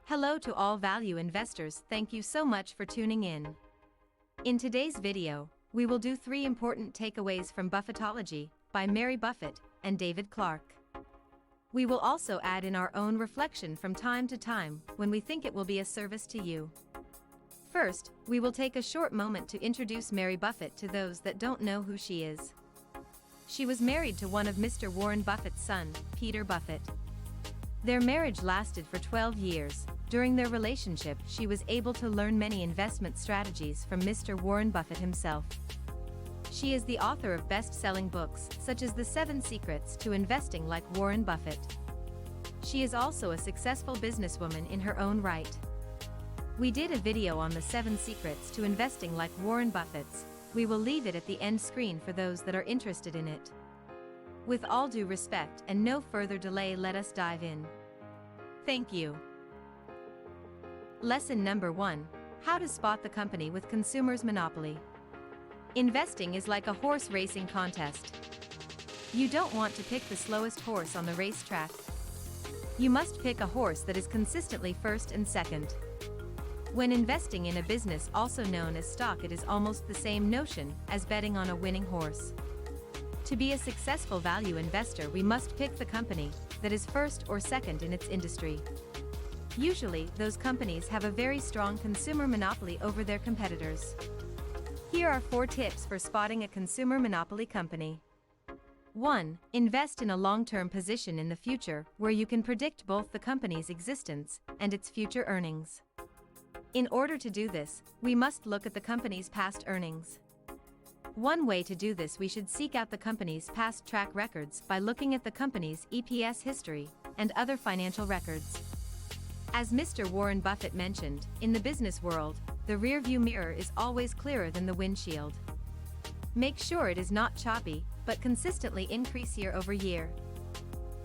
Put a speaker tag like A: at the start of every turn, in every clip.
A: Hello to all value investors, thank you so much for tuning in. In today's video, we will do 3 important takeaways from Buffettology by Mary Buffett and David Clark. We will also add in our own reflection from time to time when we think it will be a service to you. First, we will take a short moment to introduce Mary Buffett to those that don't know who she is. She was married to one of Mr. Warren Buffett's son, Peter Buffett. Their marriage lasted for 12 years. During their relationship, she was able to learn many investment strategies from Mr. Warren Buffett himself. She is the author of best-selling books, such as The 7 Secrets to Investing Like Warren Buffett. She is also a successful businesswoman in her own right. We did a video on the 7 Secrets to Investing Like Warren Buffett's. We will leave it at the end screen for those that are interested in it. With all due respect and no further delay, let us dive in. Thank you. Lesson number 1. How to spot the company with consumer's monopoly. Investing is like a horse racing contest. You don't want to pick the slowest horse on the racetrack. You must pick a horse that is consistently first and second. When investing in a business also known as stock, it is almost the same notion as betting on a winning horse. To be a successful value investor, we must pick the company that is first or second in its industry. Usually, those companies have a very strong consumer monopoly over their competitors. Here are 4 tips for spotting a consumer monopoly company. 1. Invest in a long-term position in the future where you can predict both the company's existence and its future earnings. In order to do this, we must look at the company's past earnings. One way to do this, we should seek out the company's past track records by looking at the company's EPS history and other financial records. As Mr. Warren Buffett mentioned, in the business world, the rearview mirror is always clearer than the windshield. Make sure it is not choppy, but consistently increase year over year.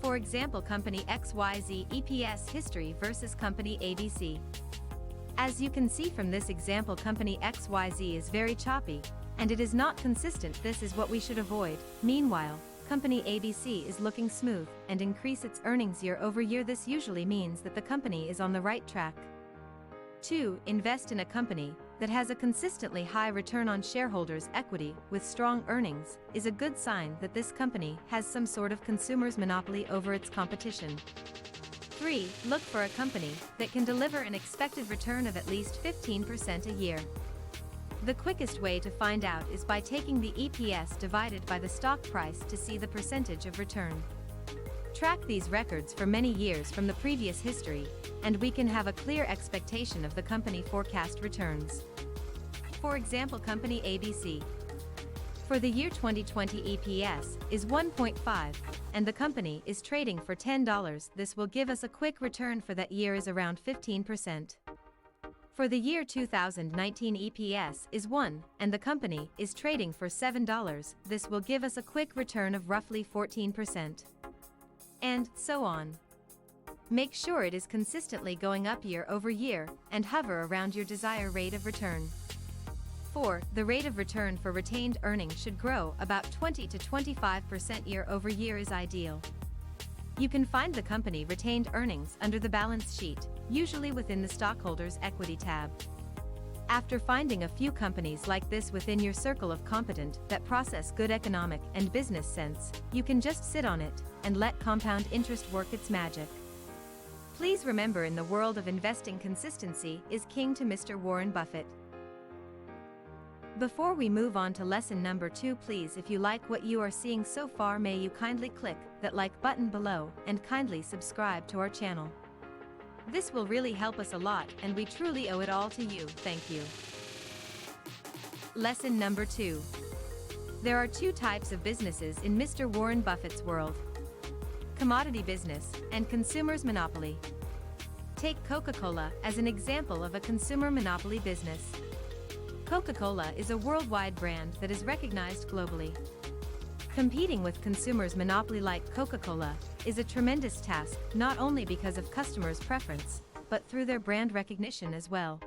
A: For example, company XYZ EPS history versus company ABC. As you can see from this example, company XYZ is very choppy, and it is not consistent. This is what we should avoid. Meanwhile, company ABC is looking smooth and increase its earnings year over year. This usually means that the company is on the right track. 2. Invest in a company that has a consistently high return on shareholders' equity with strong earnings is a good sign that this company has some sort of consumer's monopoly over its competition. 3. Look for a company that can deliver an expected return of at least 15% a year. The quickest way to find out is by taking the EPS divided by the stock price to see the percentage of return. Track these records for many years from the previous history, and we can have a clear expectation of the company forecast returns. For example, company ABC. For the year 2020, EPS is 1.5, and the company is trading for $10. This will give us a quick return for that year is around 15%. For the year 2019, EPS is 1, and the company is trading for $7. This will give us a quick return of roughly 14%. And so on. Make sure it is consistently going up year over year, and hover around your desired rate of return. 4. The rate of return for retained earnings should grow about 20 to 25% year over year is ideal. You can find the company retained earnings under the balance sheet, usually within the stockholders' equity tab. After finding a few companies like this within your circle of competent that process good economic and business sense, you can just sit on it and let compound interest work its magic. Please remember, in the world of investing, consistency is king to Mr. Warren Buffett. Before we move on to lesson number 2, please, if you like what you are seeing so far, may you kindly click that like button below and kindly subscribe to our channel. This will really help us a lot, and we truly owe it all to you. Thank you. Lesson number 2. There are 2 types of businesses in Mr. Warren Buffett's world: commodity business and consumer's monopoly. Take Coca-Cola as an example of a consumer monopoly business. Coca-Cola is a worldwide brand that is recognized globally. Competing with consumers' monopoly like Coca-Cola is a tremendous task, not only because of customers' preference, but through their brand recognition as well.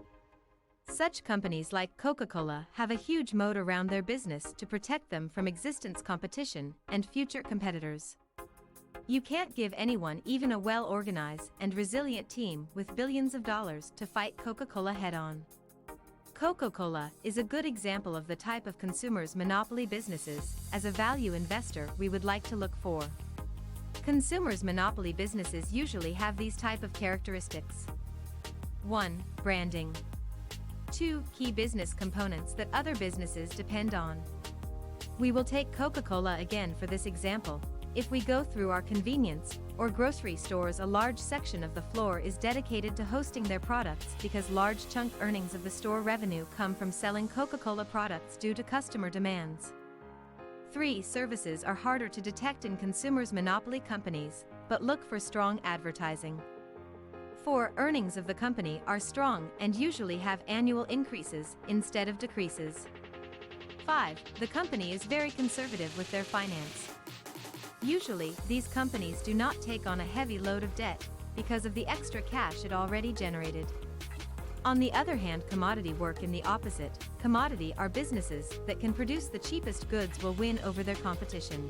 A: Such companies like Coca-Cola have a huge moat around their business to protect them from existence competition and future competitors. You can't give anyone even a well-organized and resilient team with billions of dollars to fight Coca-Cola head-on. Coca-Cola is a good example of the type of consumers monopoly businesses, as a value investor, we would like to look for. Consumers monopoly businesses usually have these type of characteristics. 1. Branding. 2. Key business components that other businesses depend on. We will take Coca-Cola again for this example. If we go through our convenience or grocery stores, a large section of the floor is dedicated to hosting their products because large chunk earnings of the store revenue come from selling Coca-Cola products due to customer demands. 3. Services are harder to detect in consumers monopoly companies, but look for strong advertising. 4. Earnings of the company are strong and usually have annual increases instead of decreases. 5. The company is very conservative with their finance. Usually, these companies do not take on a heavy load of debt because of the extra cash it already generated. On the other hand, commodity work in the opposite. Commodity are businesses that can produce the cheapest goods will win over their competition.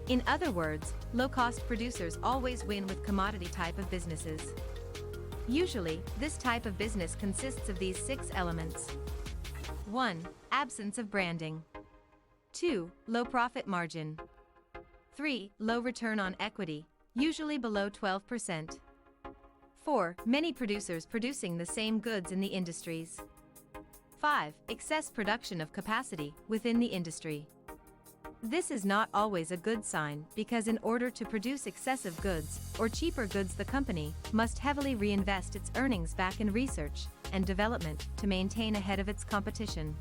A: In other words, low-cost producers always win with commodity type of businesses. Usually, this type of business consists of these 6 elements. 1. Absence of branding. 2. Low profit margin. 3. Low return on equity, usually below 12%. 4. Many producers producing the same goods in the industries. 5. Excess production of capacity within the industry. This is not always a good sign because in order to produce excessive goods or cheaper goods, the company must heavily reinvest its earnings back in research and development to maintain ahead of its competition.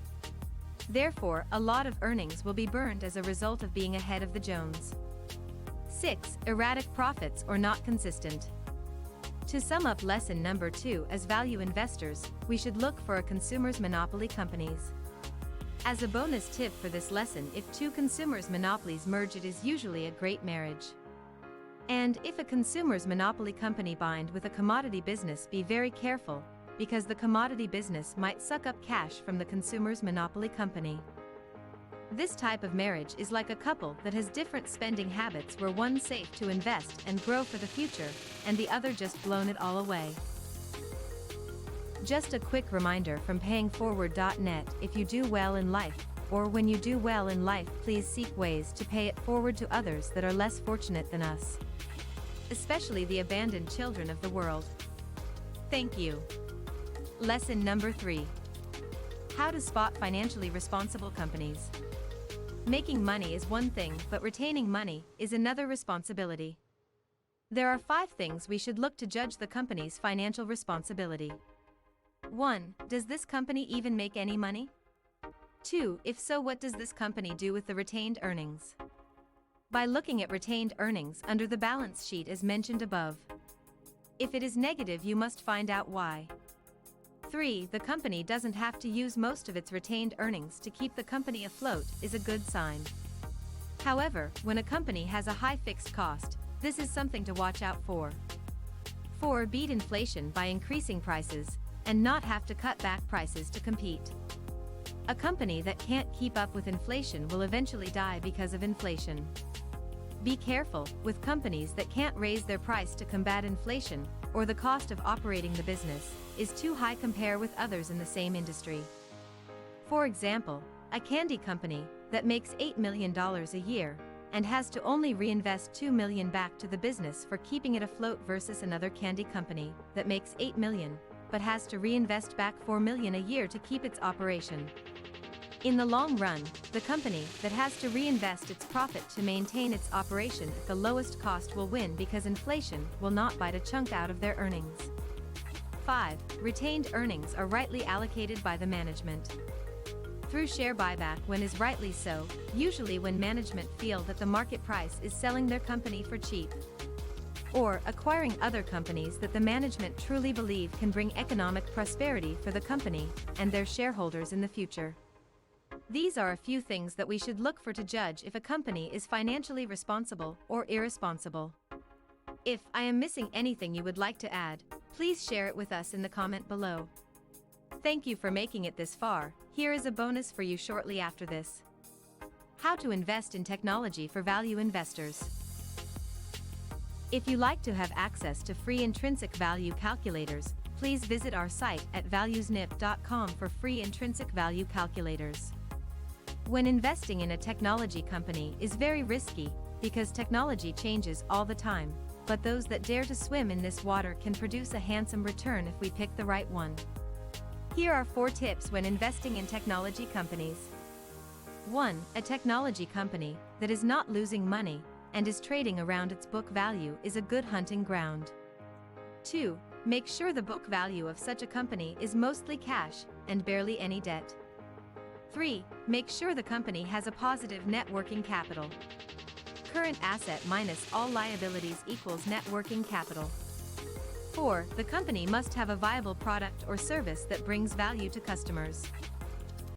A: Therefore, a lot of earnings will be burned as a result of being ahead of the Jones. 6. Erratic profits or not consistent. To sum up lesson number 2, as value investors, we should look for a consumer's monopoly companies. As a bonus tip for this lesson, if 2 consumers monopolies merge, it is usually a great marriage. And if a consumer's monopoly company bind with a commodity business, be very careful, because the commodity business might suck up cash from the consumer's monopoly company. This type of marriage is like a couple that has different spending habits, where one's safe to invest and grow for the future, and the other just blown it all away. Just a quick reminder from payingforward.net: if you do well in life, or when you do well in life, please seek ways to pay it forward to others that are less fortunate than us, especially the abandoned children of the world. Thank you. Lesson number 3. How to spot financially responsible companies. Making money is one thing, but retaining money is another responsibility. There are 5 things we should look to judge the company's financial responsibility. 1. Does this company even make any money? 2. If so, what does this company do with the retained earnings? By looking at retained earnings under the balance sheet as mentioned above. If it is negative, you must find out why. 3. The company doesn't have to use most of its retained earnings to keep the company afloat is a good sign. However, when a company has a high fixed cost, this is something to watch out for. 4. Beat inflation by increasing prices and not have to cut back prices to compete. A company that can't keep up with inflation will eventually die because of inflation. Be careful with companies that can't raise their price to combat inflation, or the cost of operating the business is too high compared with others in the same industry. For example, a candy company that makes $8 million a year and has to only reinvest $2 million back to the business for keeping it afloat versus another candy company that makes $8 million but has to reinvest back $4 million a year to keep its operation. In the long run, the company that has to reinvest its profit to maintain its operation at the lowest cost will win because inflation will not bite a chunk out of their earnings. 5. Retained earnings are rightly allocated by the management. Through share buyback when is rightly so, usually when management feel that the market price is selling their company for cheap. Or acquiring other companies that the management truly believe can bring economic prosperity for the company and their shareholders in the future. These are a few things that we should look for to judge if a company is financially responsible or irresponsible. If I am missing anything you would like to add, please share it with us in the comment below. Thank you for making it this far. Here is a bonus for you shortly after this. How to invest in technology for value investors. If you like to have access to free intrinsic value calculators, please visit our site at valuesnip.com for free intrinsic value calculators. When investing in a technology company is very risky, because technology changes all the time, but those that dare to swim in this water can produce a handsome return if we pick the right one. Here are 4 tips when investing in technology companies. 1. A technology company that is not losing money and is trading around its book value is a good hunting ground. 2. Make sure the book value of such a company is mostly cash and barely any debt. 3. Make sure the company has a positive net working capital. Current asset minus all liabilities equals net working capital. 4. The company must have a viable product or service that brings value to customers.